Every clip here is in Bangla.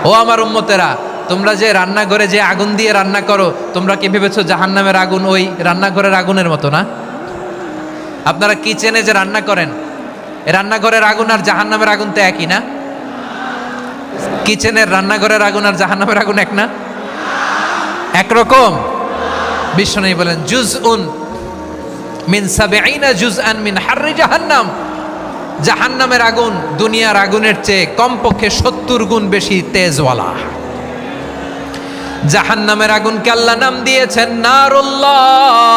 ও আমার উম্মতেরা, তোমরা যে রান্নাঘরে যে আগুন দিয়ে রান্না করো, তোমরা কি ভেবেছো জাহান্নামের আগুন ওই রান্নাঘরের আগুনের মতো না? আপনারা কিচেনে যে রান্না করেন, রান্নাঘরের আগুন আর জাহান্নামের আগুন তো একই না? কিচেনের রান্নাঘরের আগুন আর জাহান্নামের আগুন এক না? একরকম? বিশ্বনবী বলেন জুজউন মিন সাবঈনা জুজআন মিন হাররি জাহান্নাম। জাহান্নামের আগুন দুনিয়ার আগুনের চেয়ে কমপক্ষে 70 গুণ বেশি তেজওয়ালা। জাহান্নামের আগুনকে আল্লাহ নাম দিয়েছেন নারুল্লাহ।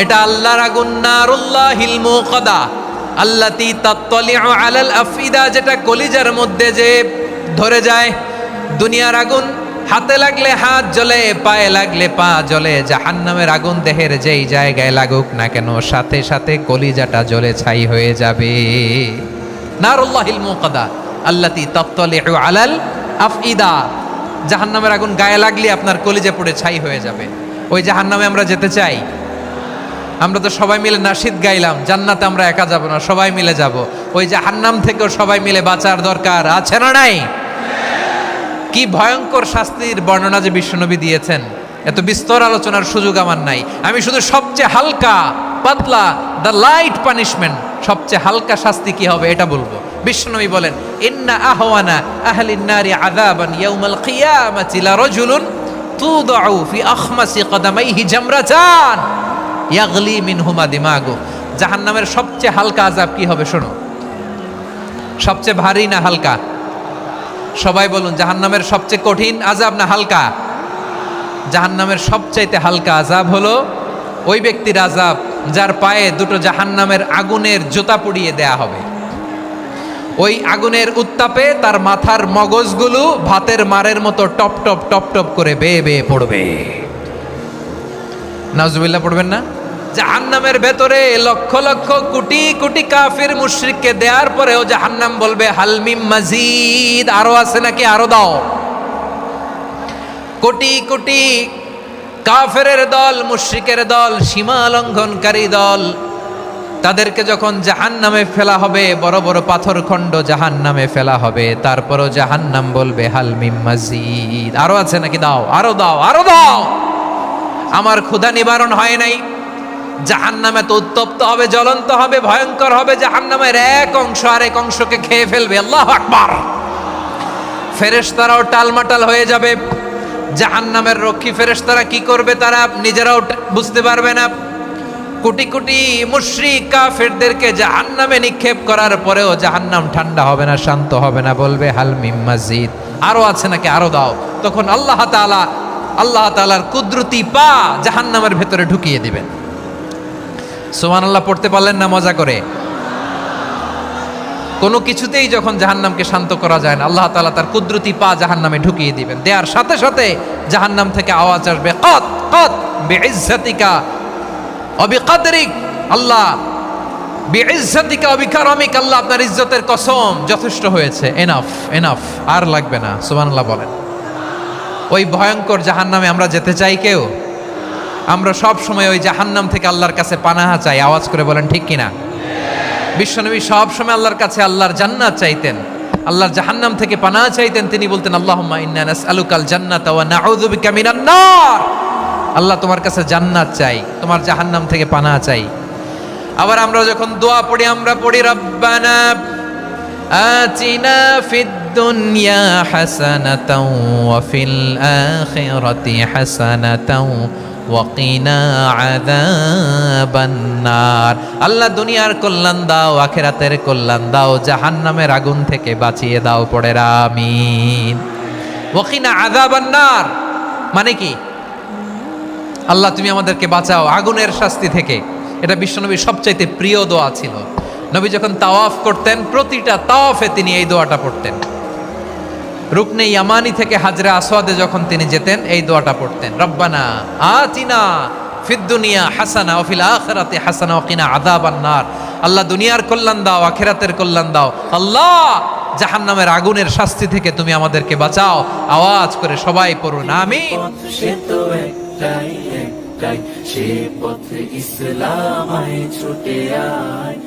এটা আল্লাহর আগুন, নারুল্লাহিল মুকাদা আল্লাতী তাত্তালিউ আলাল আফইদা, যেটা কলিজার মধ্যে যে ধরে যায়। দুনিয়ার আগুন হাতে লাগলে হাত জ্বলে, পায়ে লাগলে পা জ্বলে। জাহান্নামের আগুন দেহের যেই জায়গায় লাগুক না কেন, সাথে সাথে কলিজাটা জ্বলে ছাই হয়ে যাবে। নারুল্লাহিল মুকাদা আল্লাতী তাত্তালিউ আলাল আফইদা। জাহান্নামের আগুন গায়ে লাগলে আপনার কলিজা পুড়ে ছাই হয়ে যাবে। ওই জাহান্নামে আমরা যেতে চাই? আমরা তো সবাই মিলে নাশিদ গাইলাম, জান্নাতে আমরা একা যাব না, সবাই মিলে যাব। ওই জাহান্নাম থেকেও সবাই মিলে বাঁচার দরকার আছে না নাই? কি ভয়ঙ্কর শাস্তির বর্ণনা যে বিশ্বনবী দিয়েছেন, এত বিস্তর আলোচনার সুযোগ আমার নাই। আমি শুধু সবচেয়ে হালকা পাতলা, দ্য লাইট পানিশমেন্ট, সবচেয়ে হালকা শাস্তি কি হবে এটা বলবো। বিশ্বনবী বলেন ইন্না আহওয়ানা আহলিন নারি আযাবান ইয়াউমাল কিয়ামাতি লারাজুলুন তুদাউ ফি আখমাসি কদামাইহি জামরাতান ইয়াগলি মিনহুমা দিমাগু। জাহান্নামের সবচেয়ে হালকা আযাব কি হবে শোনো। সবচেয়ে ভারী না হালকা? সবাই বলুন, জাহান্নামের সবচেয়ে কঠিন আযাব না হালকা? জাহান্নামের সবচাইতে হালকা আযাব হলো ওই ব্যক্তির আযাব যার পায়ে দুটো জাহান্নামের আগুনের জুতা পুড়িয়ে দেয়া হবে। ওই আগুনের উত্তাপে তার মাথার মগজগুলো ভাতের মারের মতো টপ টপ টপ টপ করে বেয়ে বেয়ে পড়বে। নাউজুবিল্লাহ পড়বেন না? জাহান্নামের ভেতরে লক্ষ লক্ষ কোটি কোটি কাফির মুশরিককে দেওয়ার পরেও জাহান্নাম বলবে হালমিম মাজিদ, আরো আছে নাকি, আরো দাও। কোটি কোটি কাফেরের দল, মুশরিকের দল, সীমা লঙ্ঘনকারী দল, তাদেরকে যখন জাহান্নামে ফেলা হবে, বড় বড় পাথর খণ্ড জাহান্নামে ফেলা হবে, তারপরও জাহান্নাম বলবে হালমিম মাজিদ, আরো আছে নাকি, দাও, আরো দাও, আরো দাও। আমার ক্ষুধা নিবারণ হয় নাই। জাহান্নামে তো উত্তপ্ত হবে, জ্বলন্ত হবে, ভয়ঙ্কর হবে। জাহান্নামের এক অংশ আরেক অংশকে খেয়ে ফেলবে। আল্লাহু আকবার। ফেরেশতারাও টালমাটাল হয়ে যাবে। জাহান্নামের রক্ষী ফেরেশতারা কি করবে তারা নিজেরাও বুঝতে পারবে না। কোটি কোটি মুশরিক কাফেরদেরকে জাহান্নামে নিক্ষেপ করার পরেও জাহান্নাম ঠান্ডা হবে না, শান্ত হবে না, বলবে হালমিম মাজিদ, আরো আছে নাকি, আরো দাও। তখন আল্লাহ তাআলার কুদরতি পা জাহান্নামের ভেতরে ঢুকিয়ে দিবেন। সুবহানাল্লাহ পড়তে পারলেন না মজা করে? কোনো কিছুতেই যখন জাহান্নামকে শান্ত করা যায় না, আল্লাহ তাআলা তার কুদরতি পা জাহান্নামে ঢুকিয়ে দিবেন। দেওয়ার সাথে সাথে জাহান্নাম থেকে আওয়াজ আসবে কত কত বিইজ্জাতিকা ওয়া বিকদরিক, আল্লাহ বিইজ্জাতিকা ওয়া বিকারামিক, আল্লাহ আপনার ইজ্জতের কসম, যথেষ্ট হয়েছে, এনাফ এনাফ, আর লাগবে না। সুবহানাল্লাহ বলেন। ওই ভয়ঙ্কর জাহান্নামে আমরা যেতে চাই কেউ? আমরা সব সময় ওই জাহান্নাম থেকে আল্লাহর কাছে পানাহা চাই। আওয়াজ করে বলেন ঠিক কিনা? বিশ্বনবী সব সময় আল্লাহর কাছে আল্লাহর জান্নাত চাইতেন, আল্লাহর জাহান্নাম থেকে পানাহা চাইতেন। তিনি বলতেন আল্লাহুম্মা ইন্না নাসআলুকাল জান্নাতা ওয়া নাউযু বিকা মিনান নার। আল্লাহ তোমার কাছে জান্নাত চাই, তোমার জাহান্নাম থেকে পানাহা চাই। আবার আমরা যখন দোয়া পড়ি, আমরা পড়ি রব্বানা আতিনা ফিদ দুনিয়া হাসানাতাও ওয়া ফিল আখিরাতি হাসানাতাও ওয়া কিনা আযাবান নার। আল্লাহ দুনিয়ার কল্যাণ দাও, আখিরাতের কল্যাণ দাও, জাহান্নামের আগুন থেকে বাঁচিয়ে দাও। পড়ে আমিন। ওয়া কিনা আযাবান নার মানে কি? আল্লাহ তুমি আমাদেরকে বাঁচাও আগুনের শাস্তি থেকে। এটা বিশ্বনবীর সবচাইতে প্রিয় দোয়া ছিল। নবী যখন তাওয়াফ করতেন, প্রতিটা তাওয়াফে তিনি এই দোয়াটা পড়তেন। রুকনে ইয়ামানি থেকে হাজরে আসওয়াদে যখন তিনি যেতেন, এই দোয়াটা পড়তেন, রব্বানা আতিনা ফিদ দুনিয়া হাসানা ওয়া ফিল আখিরাতি হাসানা ওয়া কিনা আযাবান নার। আল্লাহ দুনিয়ার কল্যাণ দাও, আখিরাতের কল্যাণ দাও। আল্লাহ জাহান্নামের আগুনের শাস্তি থেকে তুমি আমাদেরকে বাঁচাও। আওয়াজ করে সবাই পড়ুন আমিন। সে পথে ইসলাম ছুটে আয়।